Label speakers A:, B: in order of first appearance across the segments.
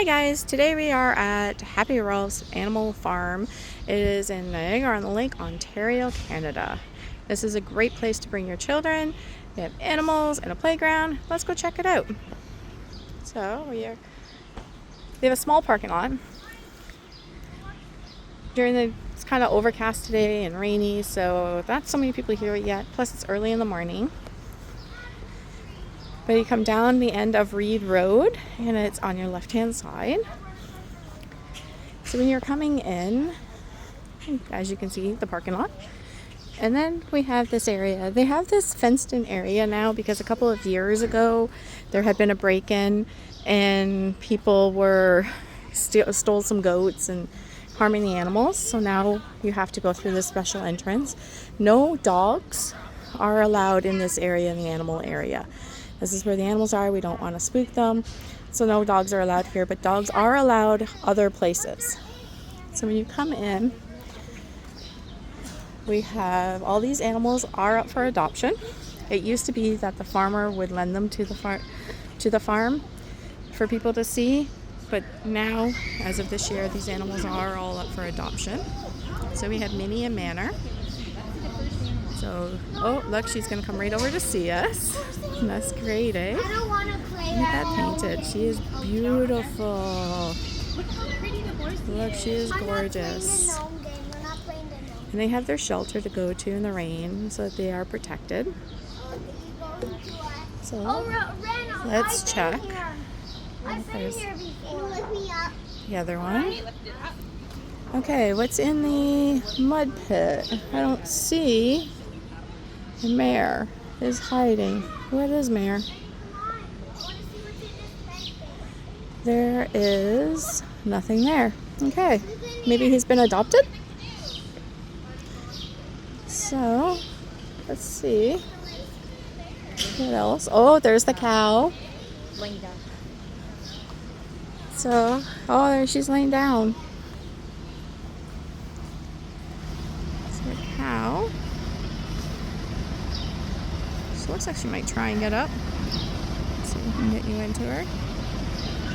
A: Hi guys, today we are at Happy Rolph's Animal Farm. It is in Niagara-on-the-Lake, Ontario, Canada. This is a great place to bring your children. They have animals and a playground. Let's go check it out. So they have a small parking lot. It's kind of overcast today and rainy, so not so many people here yet. Plus it's early in the morning. But you come down the end of Reed Road and it's on your left hand side. So when you're coming in, as you can see, the parking lot. And then we have this area. They have this fenced in area now because a couple of years ago there had been a break-in and people stole some goats and harming the animals. So now you have to go through this special entrance. No dogs are allowed in this area, in the animal area. This is where the animals are. We don't want to spook them. So no dogs are allowed here, but dogs are allowed other places. So when you come in, we have all these animals are up for adoption. It used to be that the farmer would lend them to the farm for people to see, but now, as of this year, these animals are all up for adoption. So we have Minnie and Manor. So, oh, look, she's going to come right over to see us. That's great, eh?
B: I don't want to play
A: Look at that painted. She is beautiful. Look, she is gorgeous. And they have their shelter to go to in the rain so that they are protected. So, let's check. There's the other one. Okay, what's in the mud pit? I don't see. The mare is hiding. What is mare? There is nothing there. Okay, maybe he's been adopted? So, let's see. What else? Oh, there's the cow.
B: Laying down.
A: So, oh, there she's laying down. It's a cow. She looks like she might try and get up. Let's see if we can get you into her.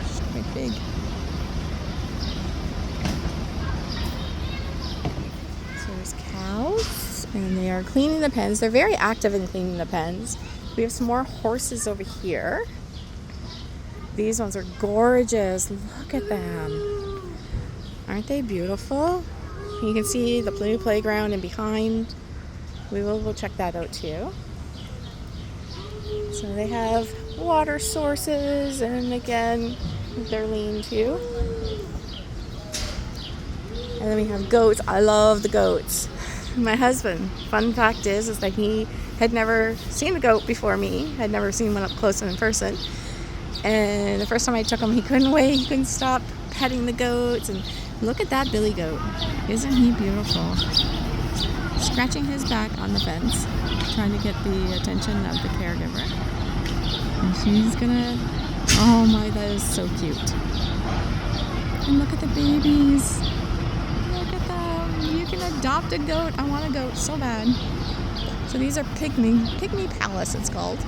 A: She's quite big. So there's cows, and they are cleaning the pens. They're very active in cleaning the pens. We have some more horses over here. These ones are gorgeous. Look at them. Aren't they beautiful? You can see the blue playground and behind. We will go check that out too. So they have water sources, and again, they're lean-to. And then we have goats. I love the goats. My husband, fun fact is that he had never seen a goat before me. Had never seen one up close and in person. And the first time I took him, he couldn't wait. He couldn't stop petting the goats. And look at that billy goat. Isn't he beautiful? Scratching his back on the fence, trying to get the attention of the caregiver. And she's gonna, oh my, that is so cute. And look at the babies. Look at them. You can adopt a goat. I want a goat so bad. So these are Pygmy Palace, it's called.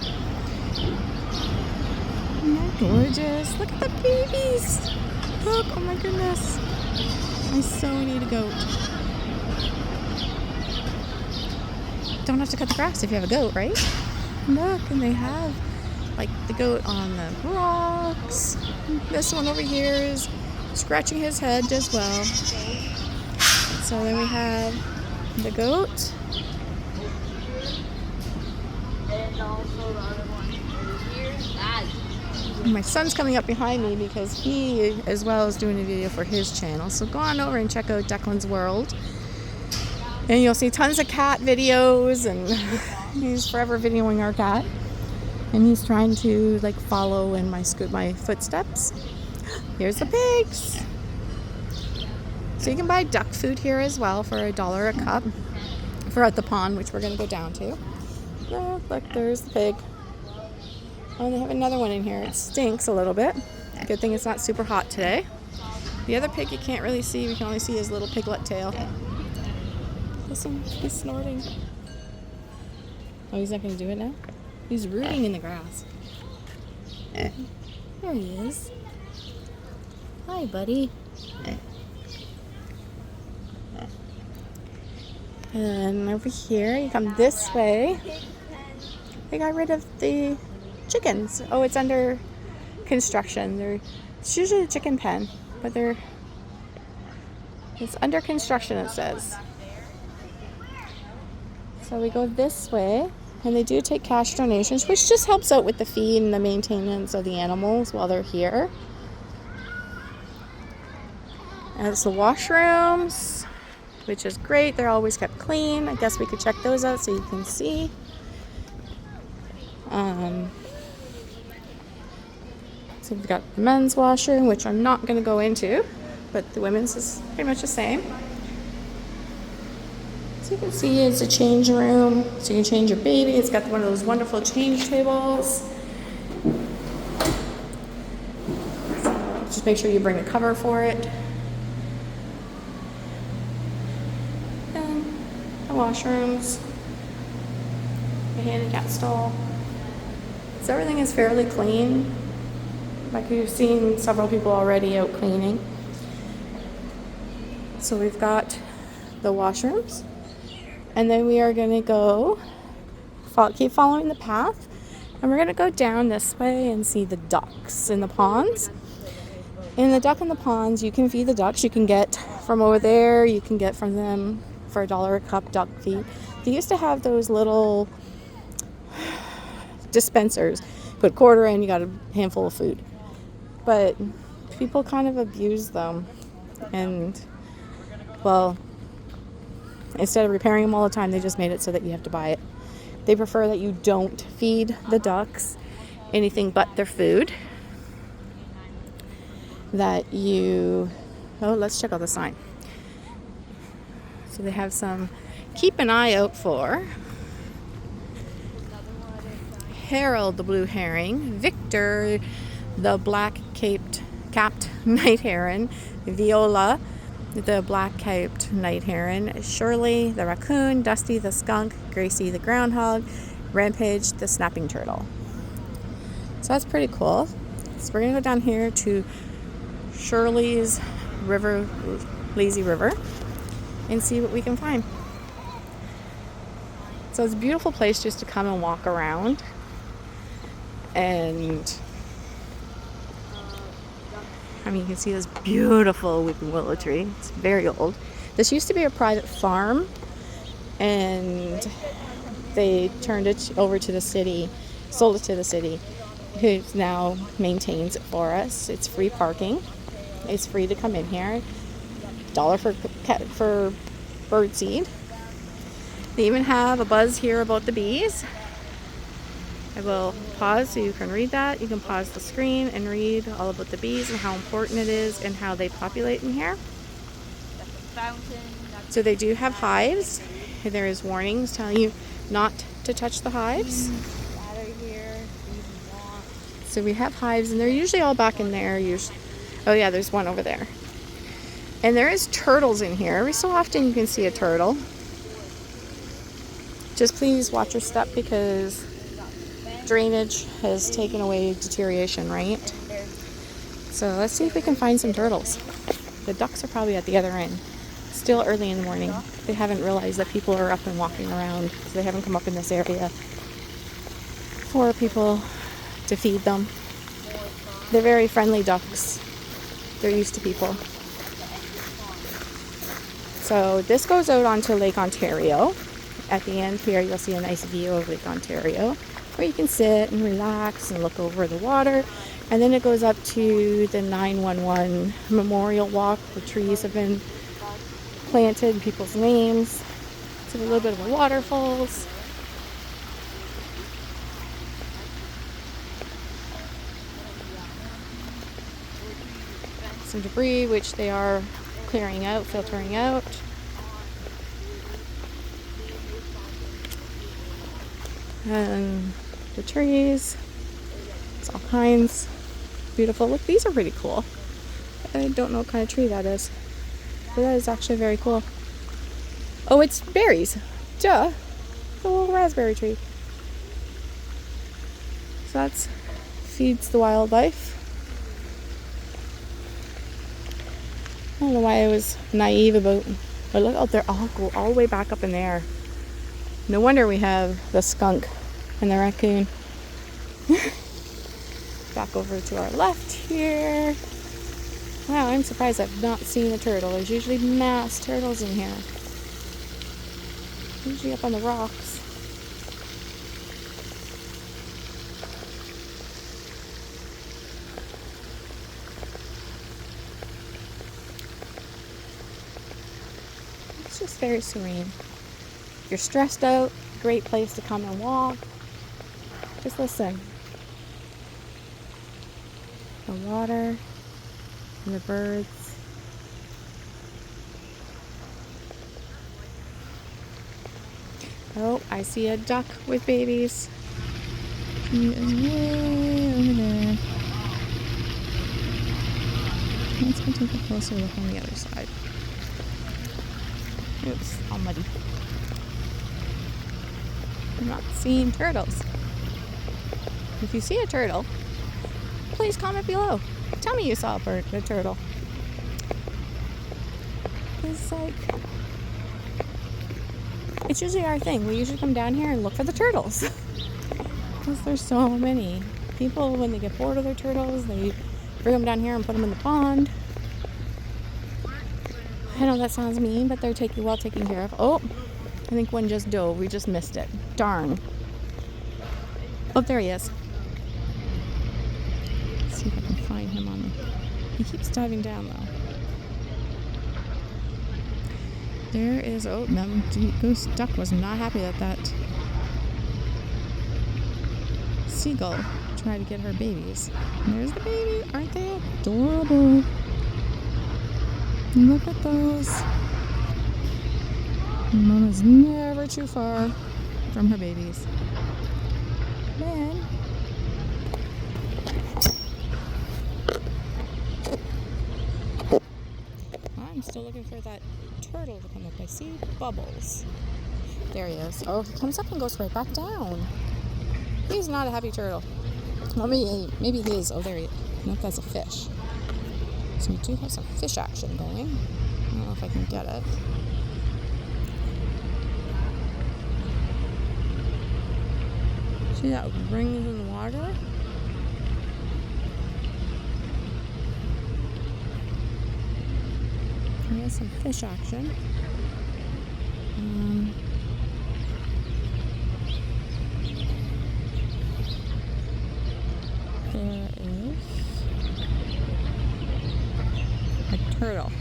A: Isn't that gorgeous? Look at the babies. Look, oh my goodness. I so need a goat. Don't have to cut the grass if you have a goat, right? Look, and they have like the goat on the rocks. This one over here is scratching his head as well. So then we have the goat. My son's coming up behind me because he as well is doing a video for his channel. So go on over and check out Declan's World. And you'll see tons of cat videos, and he's forever videoing our cat. And he's trying to like follow in my footsteps. Here's the pigs. So you can buy duck food here as well for $1 a cup. For at the pond, which we're going to go down to. Oh, look, there's the pig. Oh, they have another one in here. It stinks a little bit. Good thing it's not super hot today. The other pig you can't really see. We can only see his little piglet tail. Listen, he's snorting. Oh, he's not going to do it now? He's rooting in the grass. There he is. Hi, buddy. And over here, you come this way. They got rid of the chickens. Oh, it's under construction. It's usually a chicken pen, but it's under construction, it says. So we go this way, and they do take cash donations, which just helps out with the feed and the maintenance of the animals while they're here. And it's the washrooms, which is great. They're always kept clean. I guess we could check those out so you can see. So we've got the men's washroom, which I'm not going to go into, but the women's is pretty much the same. So you can see it's a change room, so you can change your baby. It's got one of those wonderful change tables. So just make sure you bring a cover for it. And the washrooms, the handicap stall. So everything is fairly clean. Like we've seen several people already out cleaning. So we've got the washrooms. And then we are going to go, keep following the path. And we're going to go down this way and see the ducks in the ponds. In the duck in the ponds, you can feed the ducks. You can get from over there. You can get from them for $1 a cup duck feed. They used to have those little dispensers. Put a quarter in, you got a handful of food. But people kind of abuse them. And, well, instead of repairing them all the time, they just made it so that you have to buy it. They prefer that you don't feed the ducks anything but their food. That you... Oh, let's check out the sign. So they have some... Keep an eye out for... Harold the blue herring, Victor the capped night heron, Viola the black-capped night heron, Shirley the raccoon, Dusty the skunk, Gracie the groundhog, Rampage the snapping turtle. So that's pretty cool. So we're going to go down here to Shirley's river, lazy river, and see what we can find. So it's a beautiful place just to come and walk around. And I mean, you can see this beautiful weeping willow tree. It's very old. This used to be a private farm, and they turned it over to the city, sold it to the city, who now maintains it for us. It's free parking. It's free to come in here. $1 for bird seed. They even have a buzz here about the bees. I will pause so you can read that. You can pause the screen and read all about the bees and how important it is and how they populate in here. So they do have hives. There is warnings telling you not to touch the hives. So we have hives, and they're usually all back in there. Oh yeah, there's one over there. And there is turtles in here. Every so often you can see a turtle. Just please watch your step because drainage has taken away deterioration, right? So let's see if we can find some turtles. The ducks are probably at the other end. Still early in the morning. They haven't realized that people are up and walking around, so they haven't come up in this area for people to feed them. They're very friendly ducks. They're used to people. So this goes out onto Lake Ontario. At the end here, you'll see a nice view of Lake Ontario, where you can sit and relax and look over the water. And then it goes up to the 911 Memorial Walk, where trees have been planted and people's names. So a little bit of a waterfalls. Some debris, which they are clearing out, filtering out. And the trees, it's all kinds. Beautiful. Look, these are pretty cool. I don't know what kind of tree that is, but that is actually very cool. Oh, it's berries. Duh. The little raspberry tree. So that's feeds the wildlife. don't know why I was naive about, but look out there, all go all the way back up in there. No wonder we have the skunk and the raccoon. Back over to our left here. Wow, I'm surprised I've not seen a turtle. There's usually mass turtles in here. Usually up on the rocks. It's just very serene. If you're stressed out, great place to come and walk. Just listen. The water and the birds. Oh, I see a duck with babies. He is way over there. Let's go take a closer look on the other side. Oops, all muddy. I'm not seeing turtles. If you see a turtle, please comment below. Tell me you saw a turtle. It's like, it's usually our thing. We usually come down here and look for the turtles. Because there's so many. People, when they get bored of their turtles, they bring them down here and put them in the pond. I know that sounds mean, but they're well taken care of. Oh, I think one just dove. We just missed it. Darn. Oh, there he is. Let's see if I can find him on the... He keeps diving down, though. There is... Oh, Goose Duck was not happy that that seagull tried to get her babies. And there's the baby. Aren't they adorable? Look at those. Mama's never too far from her babies. Then I'm still looking for that turtle to come up. I see bubbles. There he is. Oh, he comes up and goes right back down. He's not a happy turtle. Well, maybe he is. Oh, there he is. Nope, that's a fish. So we do have some fish action going. I don't know if I can get it. See that rings in the water? Here's some fish action. There is a turtle.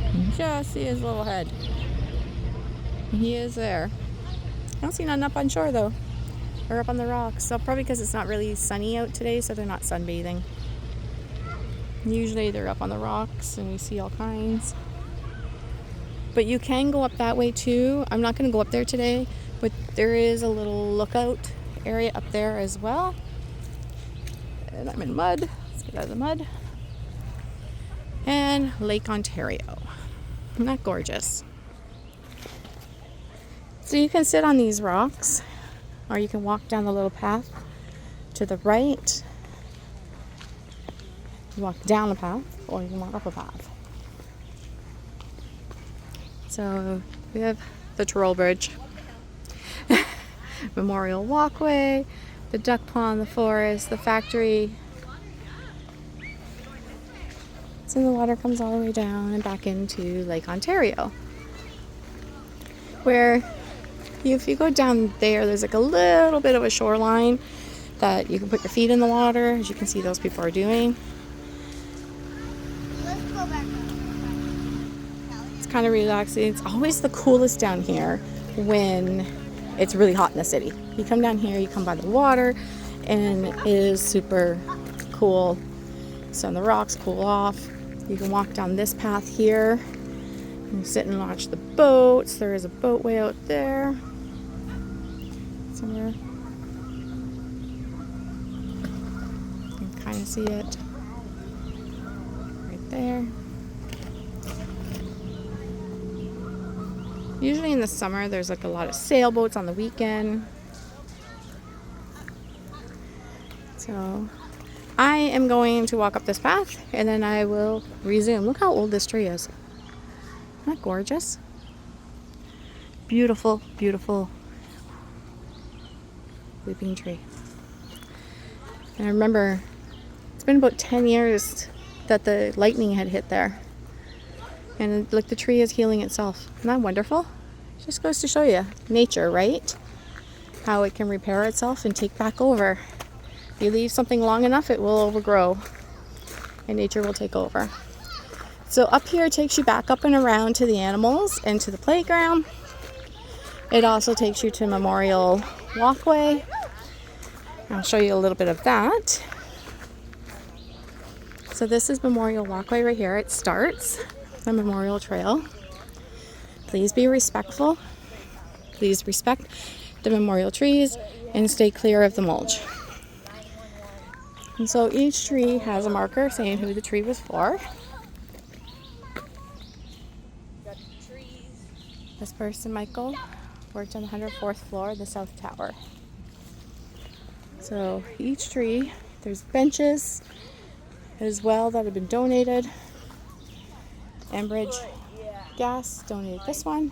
A: You can just see his little head. And he is there. I don't see none up on shore though. Or up on the rocks. So probably because it's not really sunny out today, so they're not sunbathing. Usually they're up on the rocks and we see all kinds. But you can go up that way too. I'm not going to go up there today, but there is a little lookout area up there as well. And I'm in mud. Let's get out of the mud. And Lake Ontario. Isn't that gorgeous? So you can sit on these rocks, or you can walk down the little path to the right. You walk down the path, or you can walk up a path. So we have the Troll Bridge, Memorial Walkway, the duck pond, the forest, the factory. So the water comes all the way down and back into Lake Ontario, where if you go down there, there's like a little bit of a shoreline that you can put your feet in the water, as you can see those people are doing.
B: Let's go back.
A: It's kind of relaxing. It's always the coolest down here when it's really hot in the city. You come down here, you come by the water, and it is super cool. So on the rocks, cool off. You can walk down this path here and sit and watch the boats. There is a boatway out there somewhere. You can kind of see it right there. Usually in the summer there's like a lot of sailboats on the weekend. So I am going to walk up this path and then I will resume. Look how old this tree is. Isn't that gorgeous? Beautiful, beautiful weeping tree. And I remember it's been about 10 years that the lightning had hit there. And look, the tree is healing itself. Isn't that wonderful? It just goes to show you nature, right? How it can repair itself and take back over. If you leave something long enough, it will overgrow and nature will take over. So up here takes you back up and around to the animals and to the playground. It also takes you to Memorial Walkway. I'll show you a little bit of that. So this is Memorial Walkway right here. It starts the Memorial Trail. Please be respectful. Please respect the memorial trees and stay clear of the mulch. And so each tree has a marker saying who the tree was for. This person, Michael, worked on the 104th floor of the South Tower. So each tree, there's benches as well that have been donated. Enbridge Gas donated this one.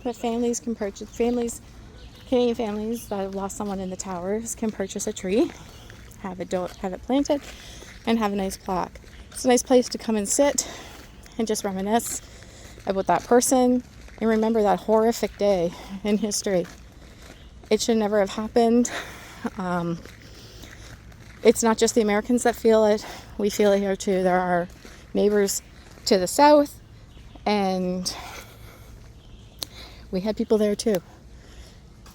A: But families can purchase, Canadian families that have lost someone in the towers can purchase a tree, have it planted, and have a nice plaque. It's a nice place to come and sit and just reminisce about that person and remember that horrific day in history. It should never have happened. It's not just the Americans that feel it. We feel it here too. There are neighbors to the south, and we had people there too.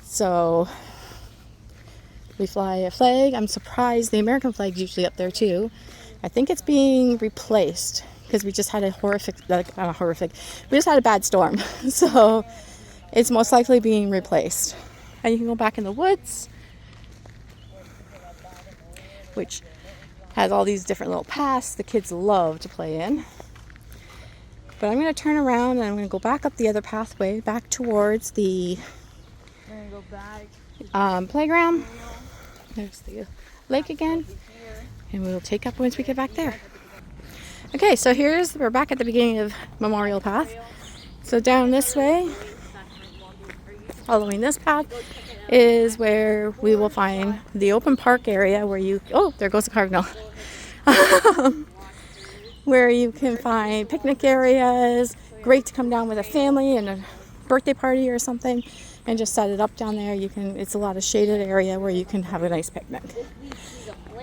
A: So we fly a flag. I'm surprised the American flag's usually up there too. I think it's being replaced because we just had a we just had a bad storm. So it's most likely being replaced. And you can go back in the woods, which has all these different little paths the kids love to play in. But I'm going to turn around and I'm going to go back up the other pathway, back towards the playground. There's the lake again. And we'll take up once we get back there. Okay, so we're back at the beginning of Memorial Path. So down this way, following this path, is where we will find the open park area where there goes the cardinal. Where you can find picnic areas. Great to come down with a family and a birthday party or something and just set it up down there. It's a lot of shaded area where you can have a nice picnic.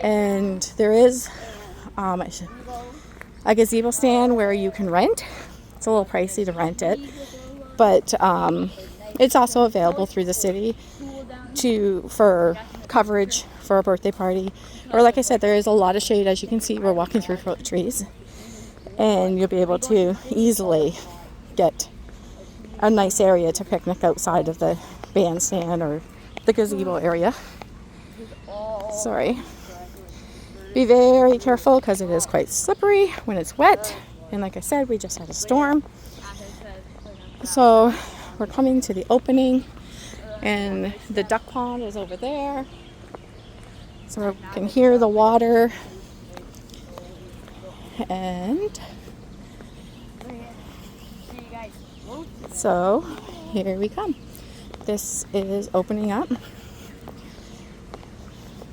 A: And there is a gazebo stand where you can rent. It's a little pricey to rent it, but it's also available through the city for coverage for a birthday party. Or like I said, there is a lot of shade. As you can see, we're walking through trees, and you'll be able to easily get a nice area to picnic outside of the bandstand or the gazebo area. Sorry. Be very careful because it is quite slippery when it's wet. And like I said, we just had a storm. So we're coming to the opening, and the duck pond is over there. So we can hear the water. And so here we come. This is opening up.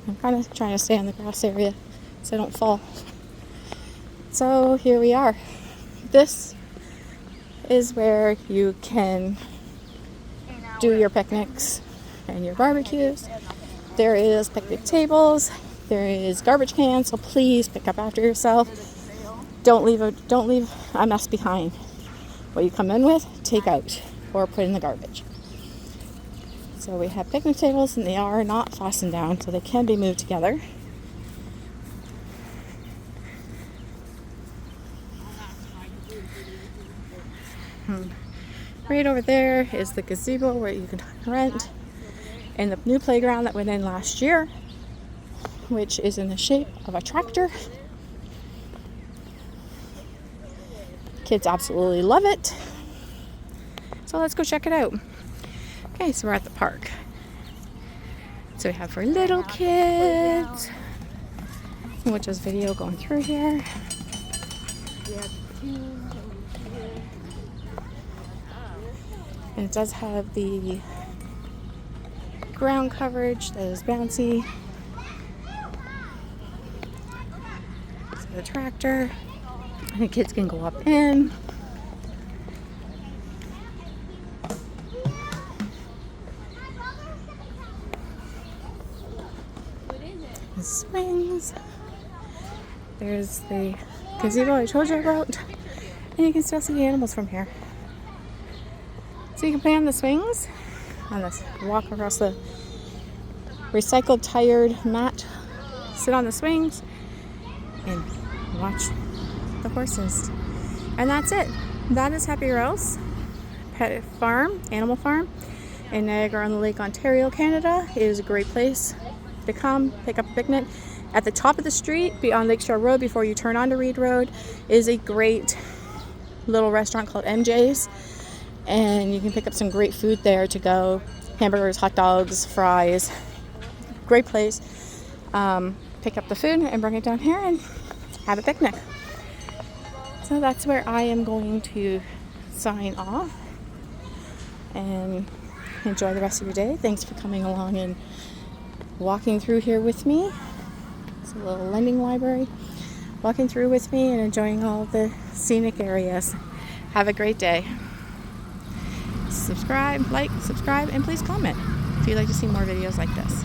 A: I'm kind of trying to stay on the grass area so I don't fall. So here we are. This is where you can do your picnics and your barbecues. There is picnic tables. There is garbage cans, so please pick up after yourself. Don't leave a mess behind. What you come in with, take out or put in the garbage. So we have picnic tables, and they are not fastened down, so they can be moved together. Right over there is the gazebo where you can rent, and the new playground that went in last year, which is in the shape of a tractor. Kids absolutely love it. So let's go check it out. Okay, so we're at the park. So we have for little kids. Which is video going through here. And it does have the ground coverage that is bouncy. So the tractor. And the kids can go up in. The swings. There's the gazebo I told you about. And you can still see the animals from here. So you can play on the swings, on this walk across the recycled tired mat, sit on the swings, and watch the horses. And that's it. That is Happy Rolph's Pet Farm, Animal Farm in Niagara-on-the-Lake, Ontario, Canada. It is a great place to come, pick up a picnic. At the top of the street, on Lakeshore Road, before you turn onto Reed Road, is a great little restaurant called MJ's. And you can pick up some great food there to go. Hamburgers, hot dogs, fries. Great place. Pick up the food and bring it down here and have a picnic. So that's where I am going to sign off. And enjoy the rest of your day. Thanks for coming along and walking through here with me. It's a little lending library. Walking through with me and enjoying all the scenic areas. Have a great day. Subscribe, like, subscribe, and please comment if you'd like to see more videos like this.